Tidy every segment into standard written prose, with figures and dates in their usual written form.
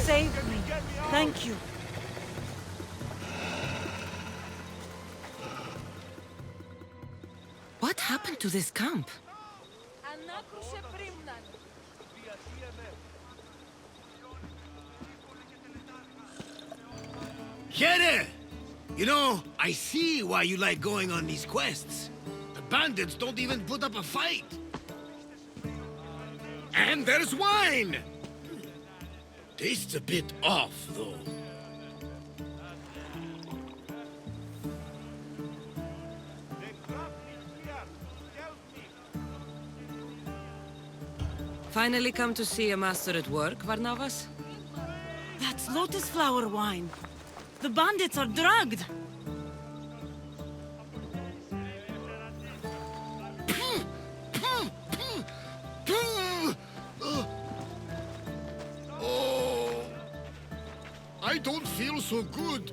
saved me. Thank you. What happened to this camp? Kere! You know, I see why you like going on these quests. The bandits don't even put up a fight. And there's wine! Tastes a bit off, though. Finally come to see a master at work, Varnavas? That's lotus flower wine. The bandits are drugged. Oh, I don't feel so good.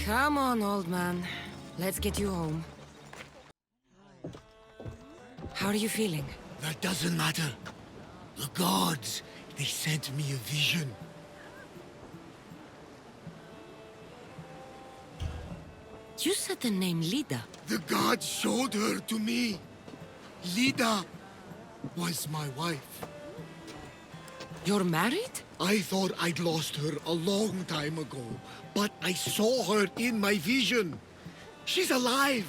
Come on, old man. Let's get you home. How are you feeling? That doesn't matter. The gods, they sent me a vision. You said the name Lida. The gods showed her to me. Lida was my wife. You're married? I thought I'd lost her a long time ago, but I saw her in my vision. She's alive.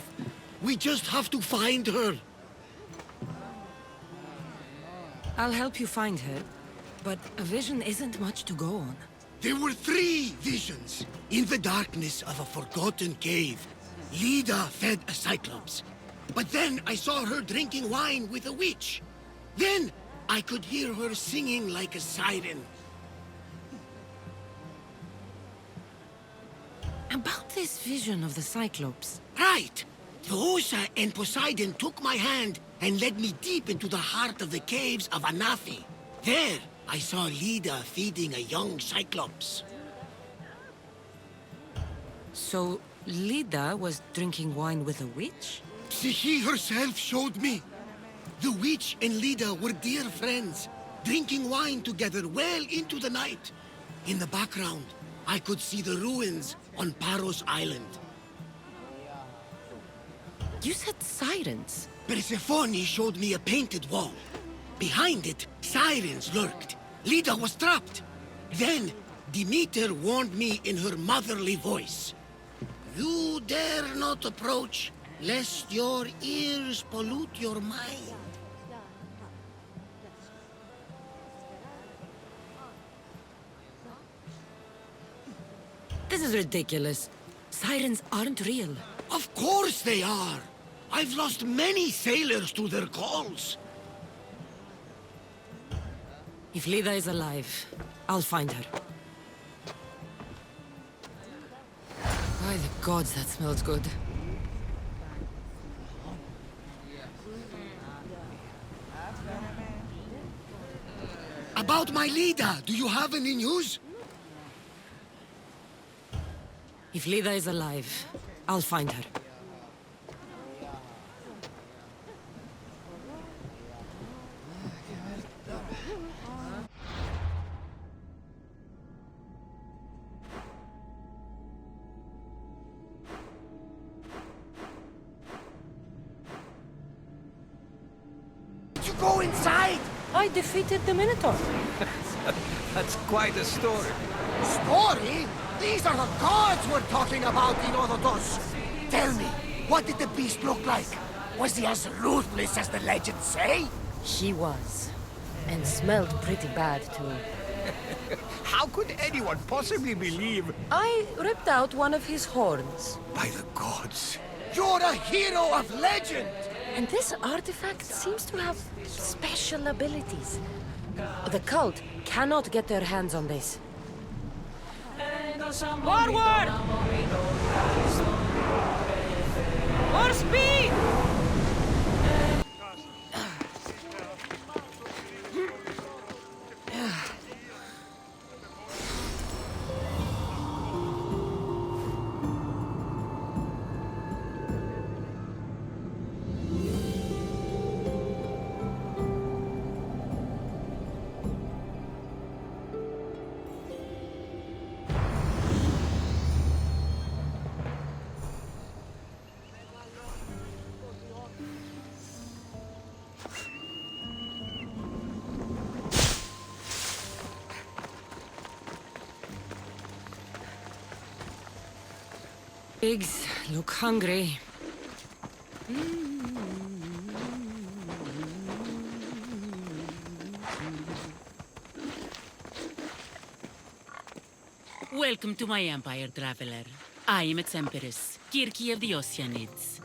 We just have to find her. I'll help you find her, but a vision isn't much to go on. There were 3 visions. In the darkness of a forgotten cave, Lida fed a cyclops. But then I saw her drinking wine with a witch. Then I could hear her singing like a siren. About this vision of the Cyclops. Right! Theosa and Poseidon took my hand and led me deep into the heart of the caves of Anafi. There, I saw Lida feeding a young Cyclops. So, Lida was drinking wine with a witch? She herself showed me. The witch and Lida were dear friends, drinking wine together well into the night. In the background, I could see the ruins on Paros Island. You said sirens. Persephone showed me a painted wall. Behind it, sirens lurked. Lida was trapped. Then, Demeter warned me in her motherly voice. You dare not approach, lest your ears pollute your mind. This is ridiculous. Sirens aren't real. Of course they are. I've lost many sailors to their calls. If Lida is alive, I'll find her. By the gods, that smells good. About my Lida, do you have any news? If Lida is alive, I'll find her. Did you go inside? I defeated the Minotaur. That's quite a story. Story? These are the gods we're talking about, Inodotos. Tell me, what did the beast look like? Was he as ruthless as the legends say? He was. And smelled pretty bad, too. How could anyone possibly believe? I ripped out one of his horns. By the gods. You're a hero of legend! And this artifact seems to have special abilities. The cult cannot get their hands on this. Forward! More speed! Pigs look hungry. Welcome to my empire, traveler. I am its empress, Kirki of the Oceanids.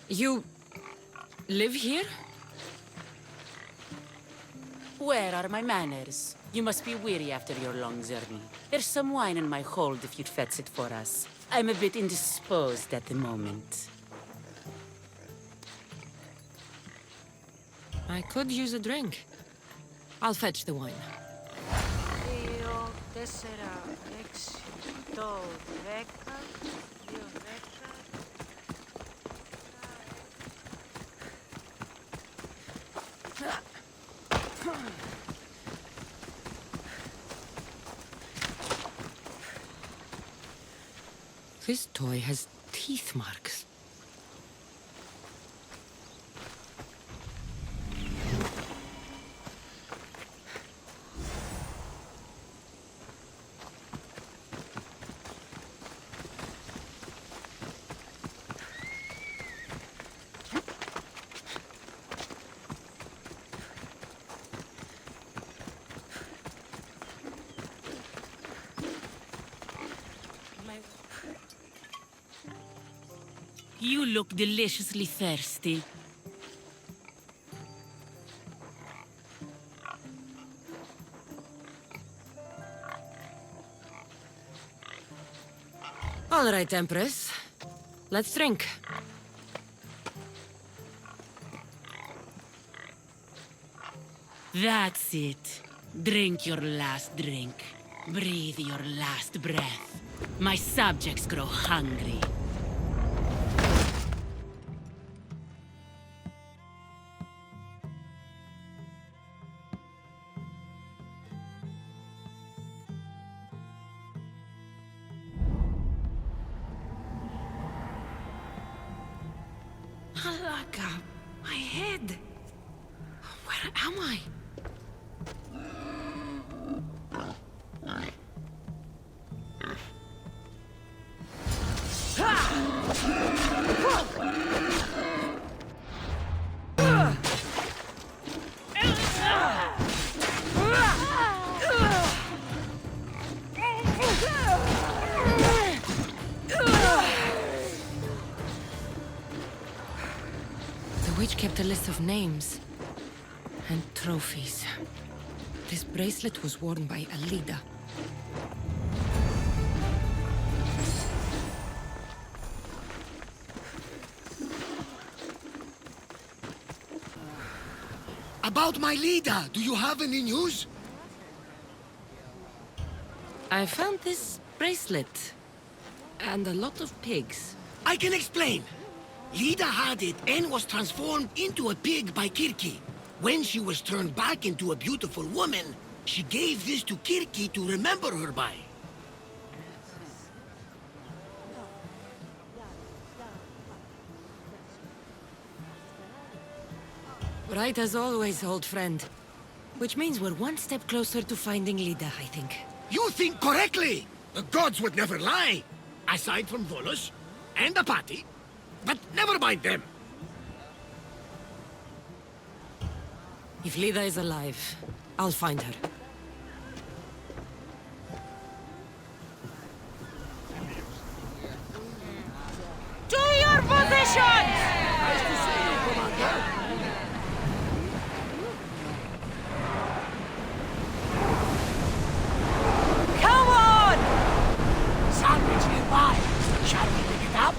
You live here? Where are my manners? You must be weary after your long journey. There's some wine in my hold if you'd fetch it for us. I'm a bit indisposed at the moment. I could use a drink. I'll fetch the wine. 2, 4, 6, 8, 10, 10. This toy has teeth marks. You look deliciously thirsty. All right, Empress. Let's drink. That's it. Drink your last drink. Breathe your last breath. My subjects grow hungry. Alaka, my head. Where am I? The witch kept a list of names and trophies. This bracelet was worn by Alida. About my leader, do you have any news? I found this bracelet and a lot of pigs. I can explain. Lida had it and was transformed into a pig by Kirki. When she was turned back into a beautiful woman, she gave this to Kirki to remember her by. Right as always, old friend. Which means we're one step closer to finding Lida, I think. You think correctly! The gods would never lie! Aside from Volus and Apati. But never mind them. If Lida is alive, I'll find her. To your positions! Nice to see you, Commander. Come on! Sandwich nearby. Shall we pick it up?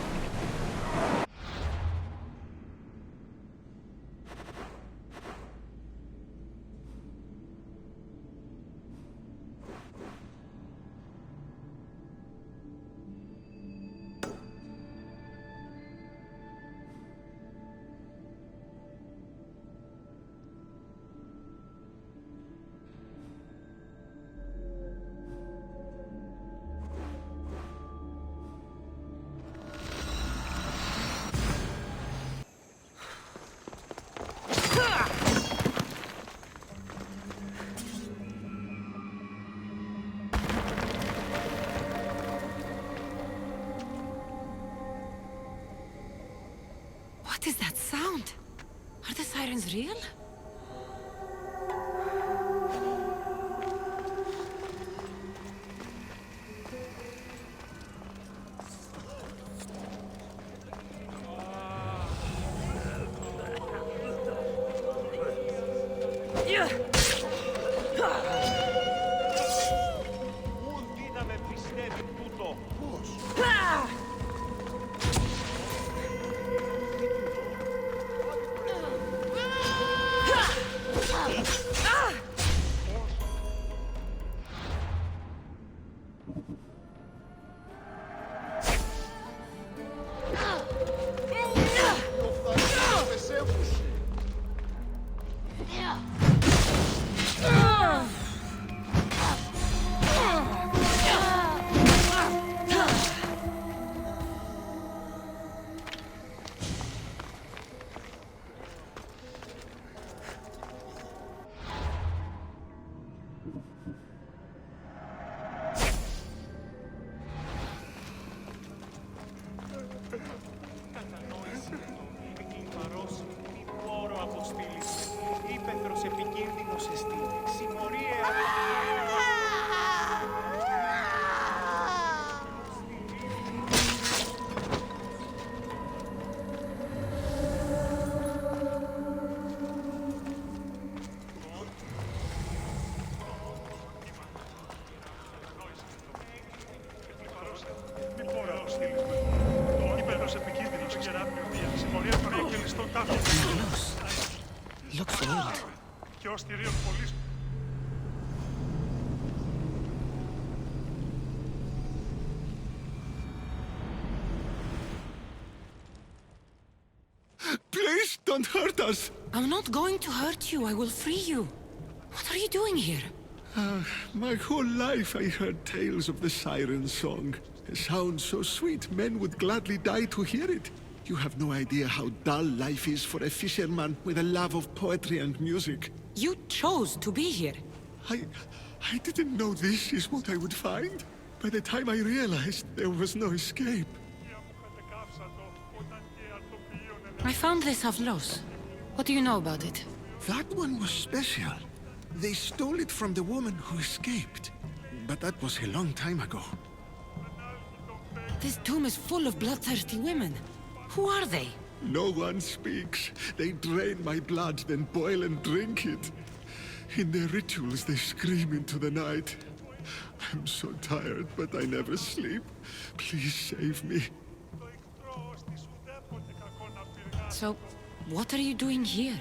What is that sound? Are the sirens real? Ούτε να με πιστεύει τούτο. Πώς? Κατανόησε το, εκλυπαρώσει, μη μπορώ αποστήλεις. Ήπεθρος επικίνδυνος εστί, συμμορία. Μη μπορώ αποστήλεις. Ήπεθρος επικίνδυνος κεράπιο, συμμορία των αγγελιστών τάφων. Looks old. Και ως θηρίων πολλής. Please don't hurt us! I'm not going to hurt you. I will free you. What are you doing here? My whole life I heard tales of the siren song. A sound so sweet, men would gladly die to hear it. You have no idea how dull life is for a fisherman with a love of poetry and music. You chose to be here. I didn't know this is what I would find. By the time I realized there was no escape. I found this Avlos. What do you know about it? That one was special. They stole it from the woman who escaped. But that was a long time ago. This tomb is full of bloodthirsty women. Who are they? No one speaks. They drain my blood, then boil and drink it. In their rituals, they scream into the night. I'm so tired, but I never sleep. Please save me. So, what are you doing here?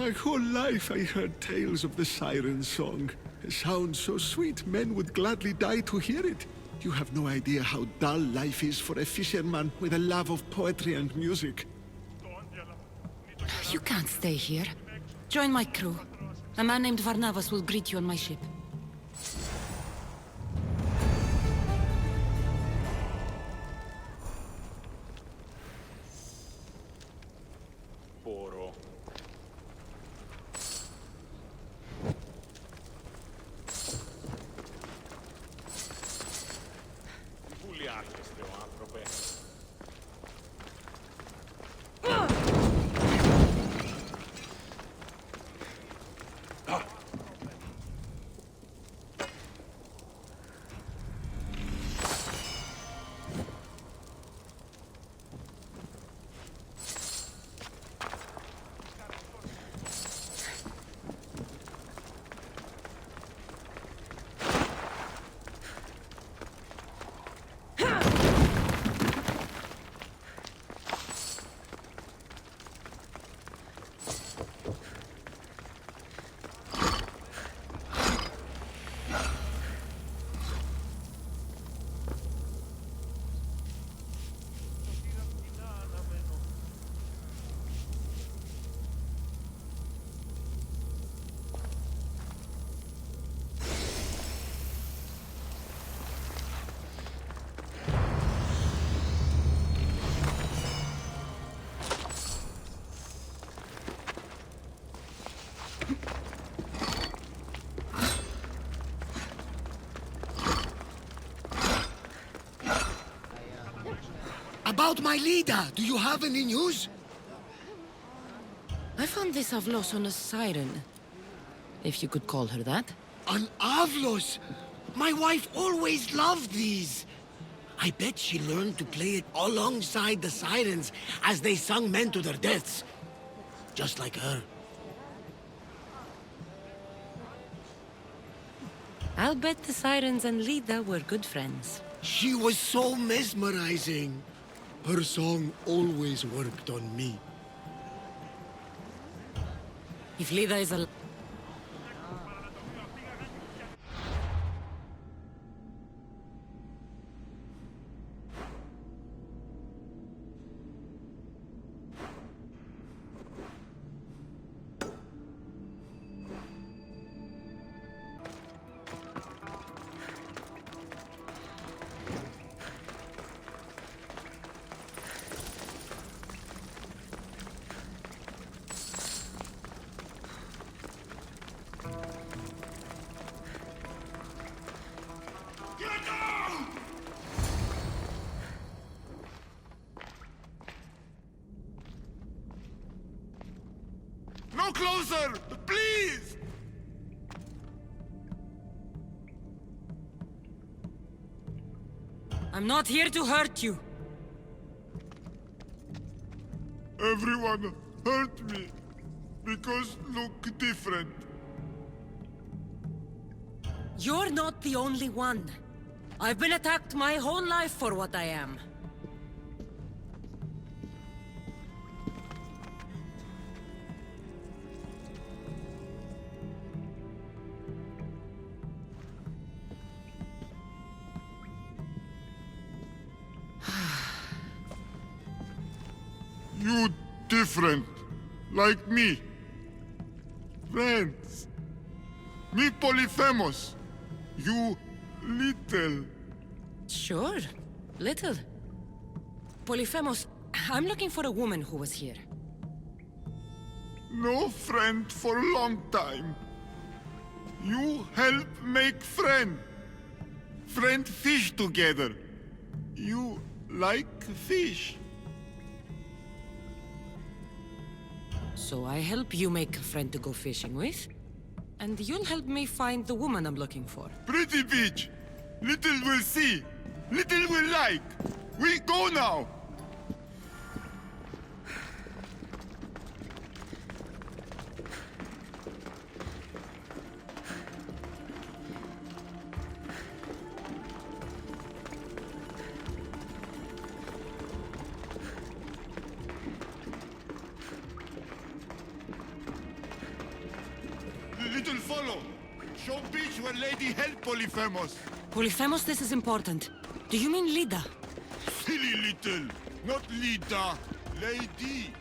My whole life I heard tales of the siren song. A sound so sweet, men would gladly die to hear it. You have no idea how dull life is for a fisherman with a love of poetry and music. You can't stay here. Join my crew. A man named Varnavas will greet you on my ship. Μπορώ. Βουλιάρχεστε ο άνθρωπε. About my leader, do you have any news? I found this Avlos on a siren. If you could call her that. An Avlos! My wife always loved these. I bet she learned to play it alongside the sirens as they sung men to their deaths. Just like her. I'll bet the sirens and Lida were good friends. She was so mesmerizing. Her song always worked on me. If Lida is a... No closer! Please! I'm not here to hurt you. Everyone hurt me because look different. You're not the only one. I've been attacked my whole life for what I am. You different, like me. Friends. Me Polyphemus. You little. Sure. Little. Polyphemus, I'm looking for a woman who was here. No friend for a long time. You help make friend. Friend fish together. You like fish. So I help you make a friend to go fishing with, and you'll help me find the woman I'm looking for. Pretty beach. Little will see. Little will like. We go now. Little follow. Show beach where lady help Polyphemus. Polyphemus, this is important. Do you mean Lida? Silly little. Not Lida. Lady.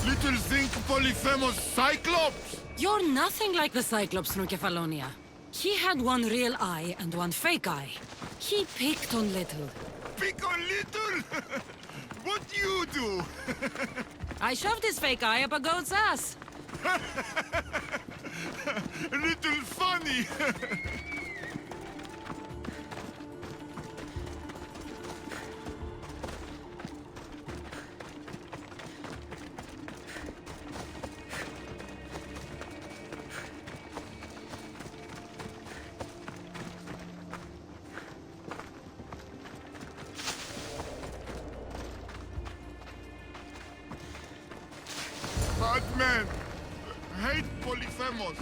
Little think Polyphemus Cyclops? You're nothing like the Cyclops, Nucepalonia. He had one real eye and one fake eye. He picked on Little. Pick on little? What you do? I shoved his fake eye up a goat's ass. Little funny. men hate Polyphemus.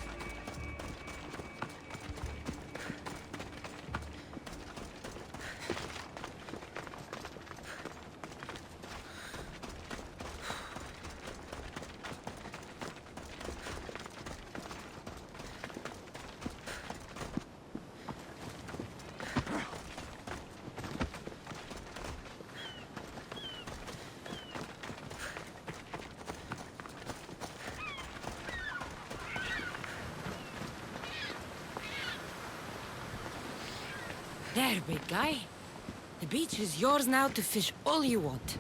There, big guy. The beach is yours now to fish all you want.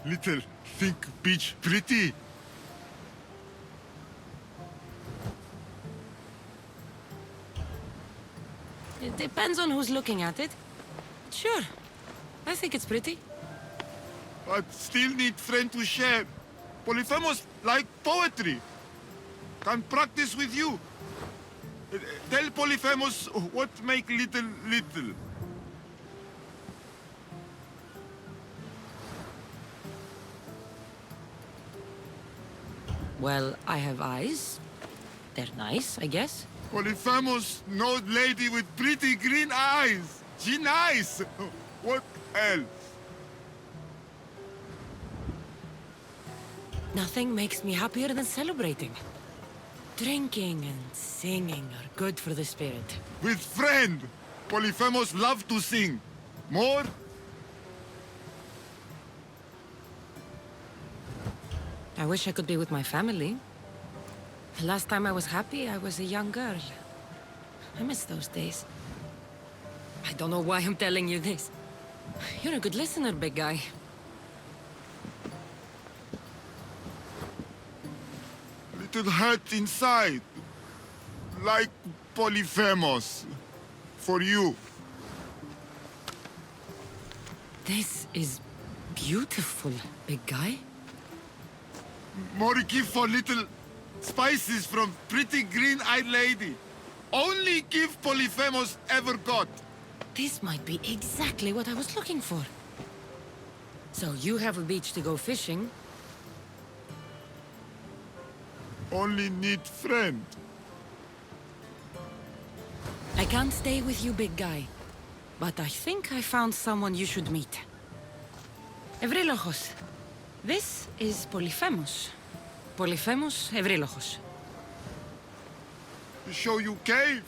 Little think beach pretty. It depends on who's looking at it. Sure, I think it's pretty. But still need friend to share. Polyphemus like poetry. Can practice with you. Tell Polyphemus what make little little. Well, I have eyes. They're nice, I guess. Polyphemus, no lady with pretty green eyes. She nice. What else? Nothing makes me happier than celebrating. Drinking and singing are good for the spirit. With friend. Polyphemus love to sing. More? I wish I could be with my family. The last time I was happy, I was a young girl. I miss those days. I don't know why I'm telling you this. You're a good listener, big guy. Little hurt inside. Like Polyphemus. For you. This is beautiful, big guy. More gift for little spices from pretty green-eyed lady. Only gift Polyphemus ever got. This might be exactly what I was looking for. So you have a beach to go fishing. Only need friend. I can't stay with you, big guy. But I think I found someone you should meet. Ευρύλοχος. This is Polyphemus. Polyphemus Ευρύλοχος. Show you cave.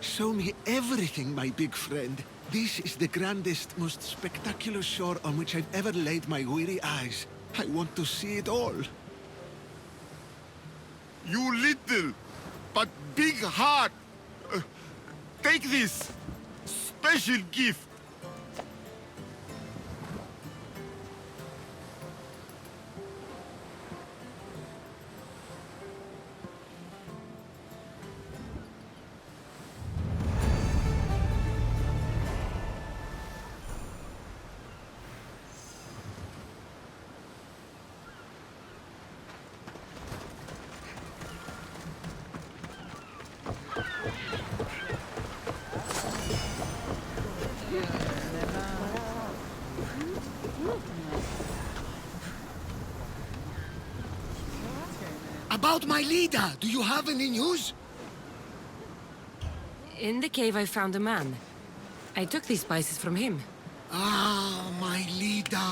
Show me everything, my big friend. This is the grandest, most spectacular shore on which I've ever laid my weary eyes. I want to see it all. You little, but big heart. Take this. Special gift. About my leader, do you have any news? In the cave I found a man. I took these spices from him. Ah, my leader.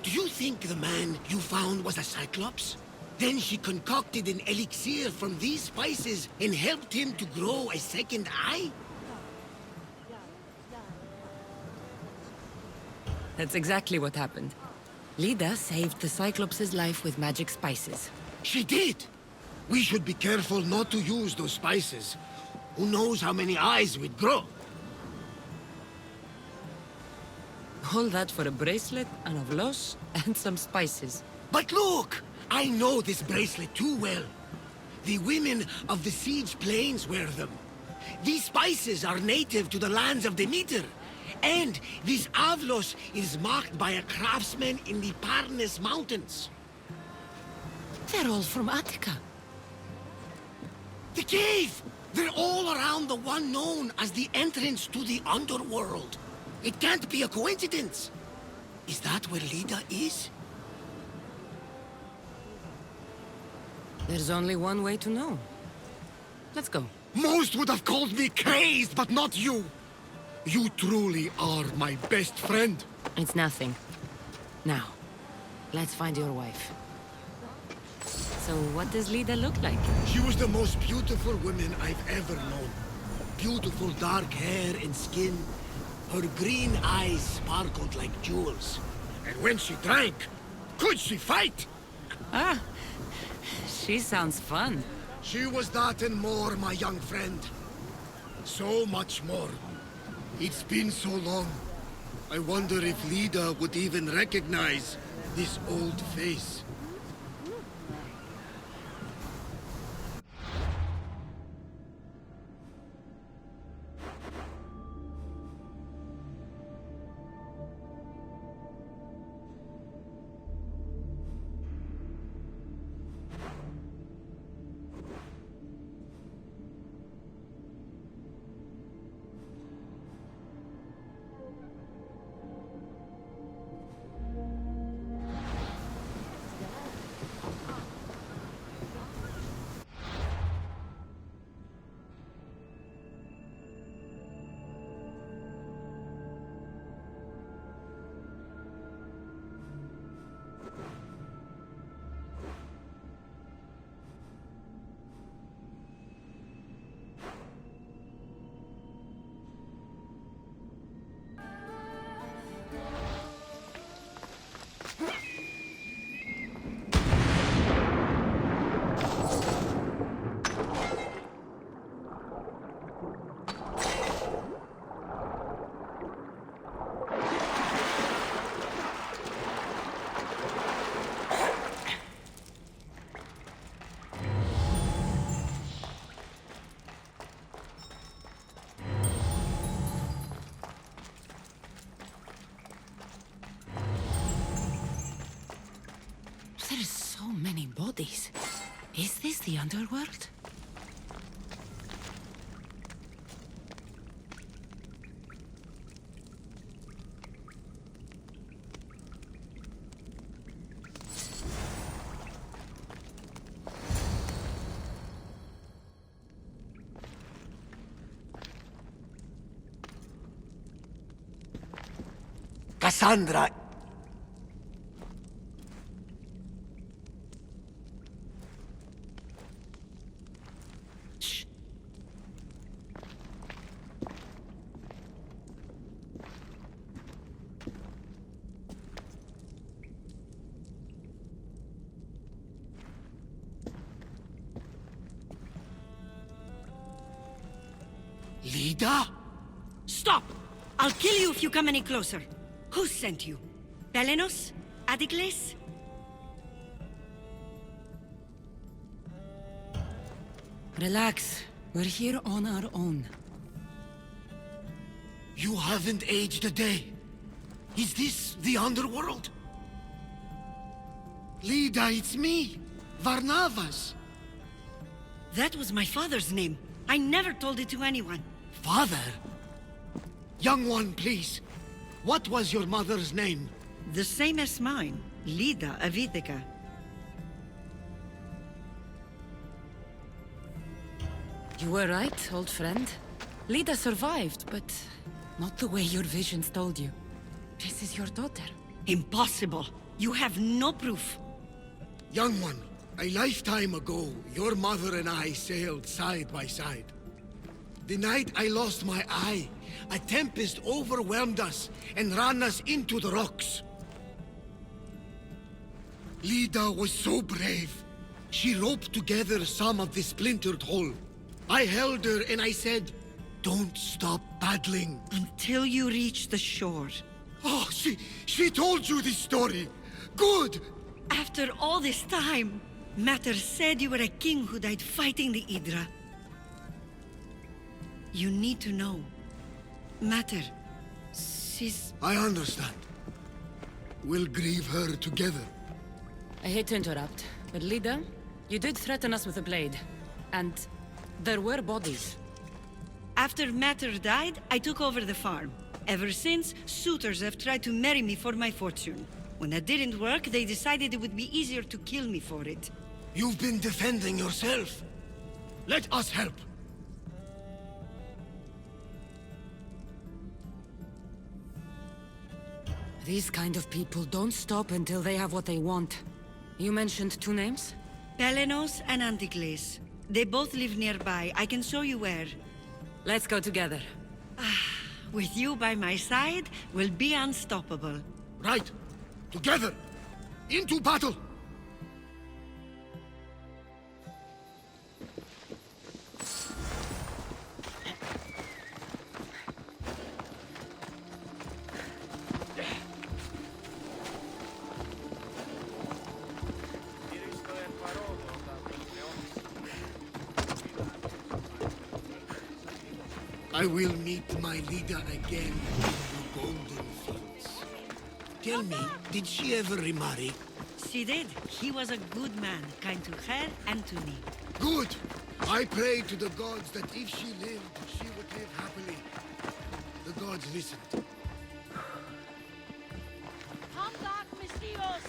Do you think the man you found was a Cyclops? Then she concocted an elixir from these spices and helped him to grow a second eye? That's exactly what happened. Lida saved the Cyclops' life with magic spices. She did! We should be careful not to use those spices. Who knows how many eyes we'd grow? All that for a bracelet, an avlos, and some spices. But look! I know this bracelet too well. The women of the Siege Plains wear them. These spices are native to the lands of Demeter. And this avlos is marked by a craftsman in the Parnes Mountains. They're all from Attica. The cave! They're all around the one known as the entrance to the underworld. It can't be a coincidence. Is that where Lida is? There's only one way to know. Let's go. Most would have called me crazed, but not you. You truly are my best friend. It's nothing. Now, let's find your wife. So what does Lida look like? She was the most beautiful woman I've ever known. Beautiful dark hair and skin. Her green eyes sparkled like jewels. And when she drank, could she fight? Ah, she sounds fun. She was that and more, my young friend. So much more. It's been so long. I wonder if Lida would even recognize this old face. There's so many bodies. Is this the underworld? Cassandra. Lida? Stop! I'll kill you if you come any closer. Who sent you? Pelenos? Adicles? Relax. We're here on our own. You haven't aged a day. Is this the underworld? Lida, it's me, Varnavas. That was my father's name. I never told it to anyone. Father? Young one, please. What was your mother's name? The same as mine. Lida Avitica. You were right, old friend. Lida survived, but not the way your visions told you. This is your daughter. Impossible. You have no proof. Young one, a lifetime ago, your mother and I sailed side by side. The night I lost my eye, a tempest overwhelmed us and ran us into the rocks. Lida was so brave. She roped together some of the splintered hull. I held her and I said, "Don't stop paddling." Until you reach the shore. Oh, she told you this story. Good! After all this time, Mater said you were a king who died fighting the Hydra. You need to know. Mater, she's... I understand. We'll grieve her together. I hate to interrupt, but Lida, you did threaten us with a blade. And There were bodies. After Matter died, I took over the farm. Ever since, suitors have tried to marry me for my fortune. When that didn't work, they decided it would be easier to kill me for it. You've been defending yourself. Let us help. These kind of people don't stop until they have what they want. You mentioned 2 names? Pelenos and Anticles. They both live nearby. I can show you where. Let's go together. With you by my side, we'll be unstoppable. Right. Together. Into battle. I will meet my leader again in the Golden Fields. Tell me, did she ever remarry? She did. He was a good man, kind to her and to me. Good! I pray to the gods that if she lived, she would live happily. The gods listened. Come back, Messias!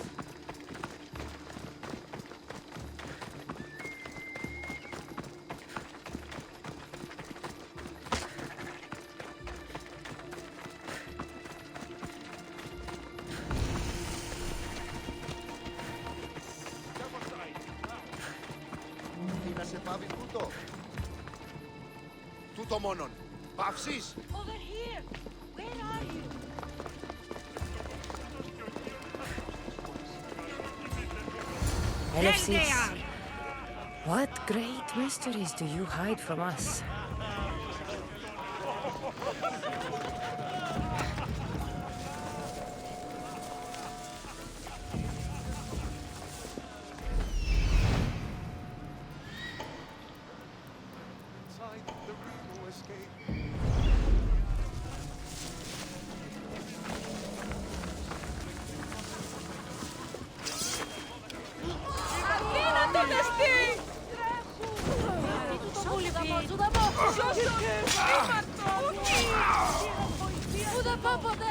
Σε πάβει τούτο. Τούτο μόνον. Παύσεις. Over here! Where are you? There they are! What great mysteries do you hide from us? Πού δεν πάω ποτέ!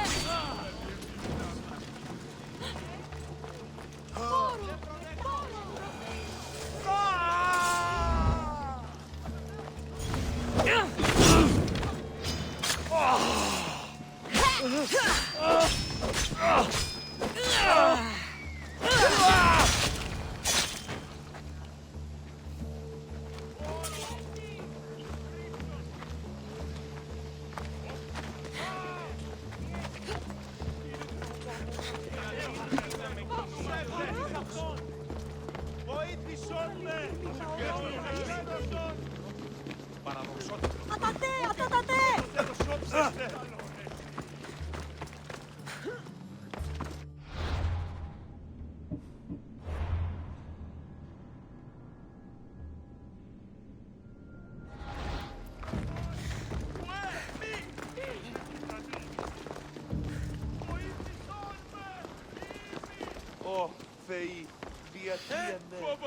Ω, Θεοί, διατίανε.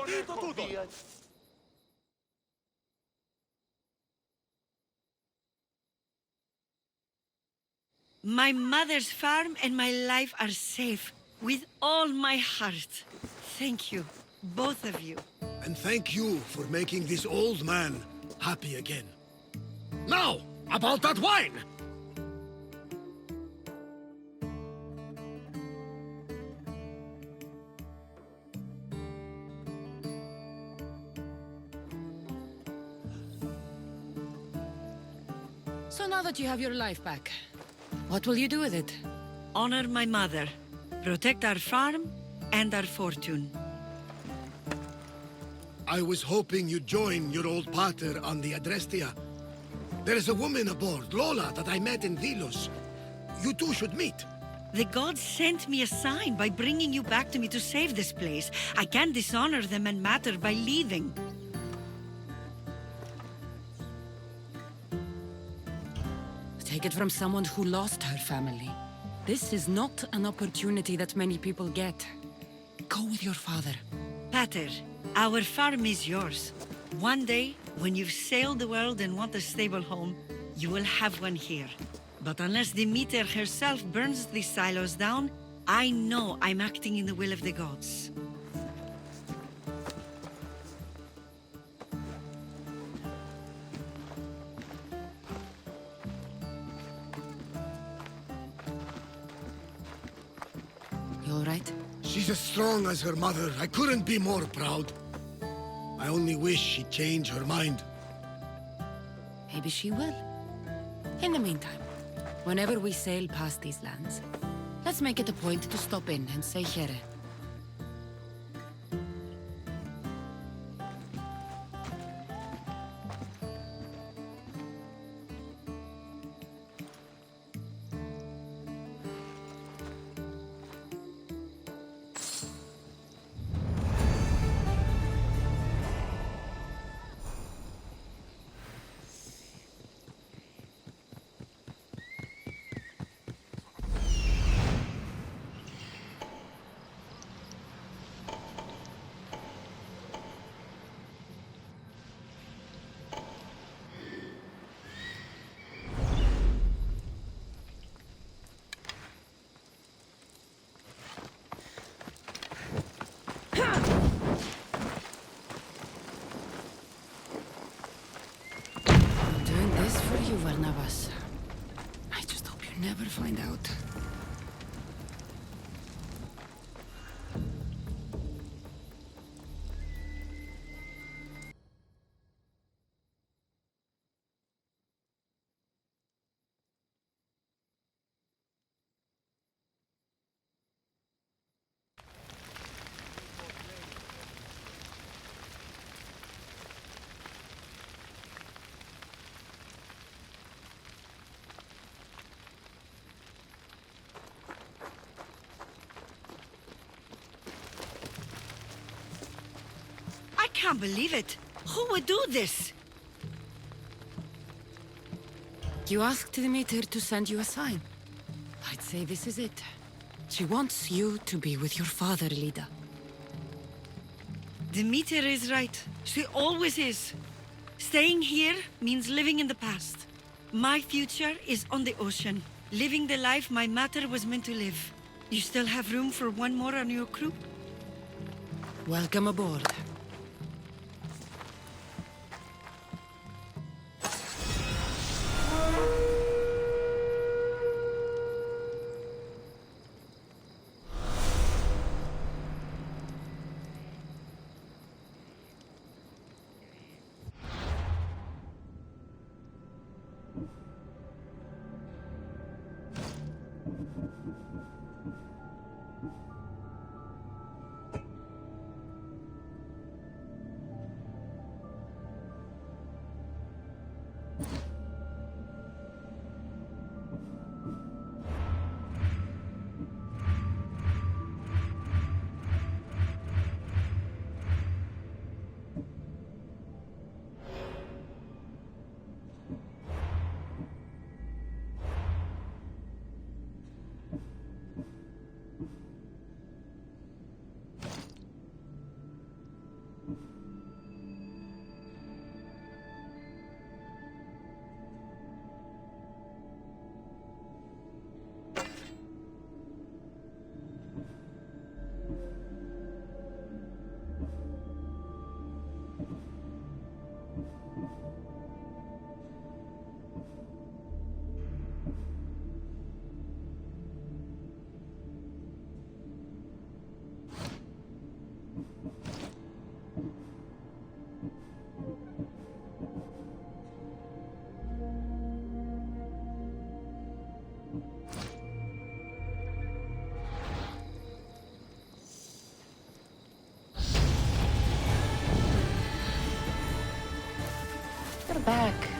Τι το τούτο. My mother's farm and my life are safe. With all my heart. Thank you, both of you. And thank you for making this old man happy again. Now, about that wine! So now that you have your life back, what will you do with it? Honor my mother. Protect our farm and our fortune. I was hoping you'd join your old pater on the Adrestia. There is a woman aboard, Lola, that I met in Delos. You two should meet. The gods sent me a sign by bringing you back to me to save this place. I can't dishonor them and Matter by leaving. Take it from someone who lost her family. This is not an opportunity that many people get. Go with your father. Pater, our farm is yours. One day, when you've sailed the world and want a stable home, you will have one here. But unless Demeter herself burns these silos down, I know I'm acting in the will of the gods. You all right? She's as strong as her mother. I couldn't be more proud. I only wish she'd change her mind. Maybe she will. In the meantime, whenever we sail past these lands, let's make it a point to stop in and say here. I'm doing this for you, Varnavas. I just hope you never find out. I can't believe it. Who would do this? You asked Demeter to send you a sign. I'd say this is it. She wants you to be with your father, Lida. Demeter is right. She always is. Staying here means living in the past. My future is on the ocean, living the life my mater was meant to live. You still have room for one more on your crew? Welcome aboard. You're back.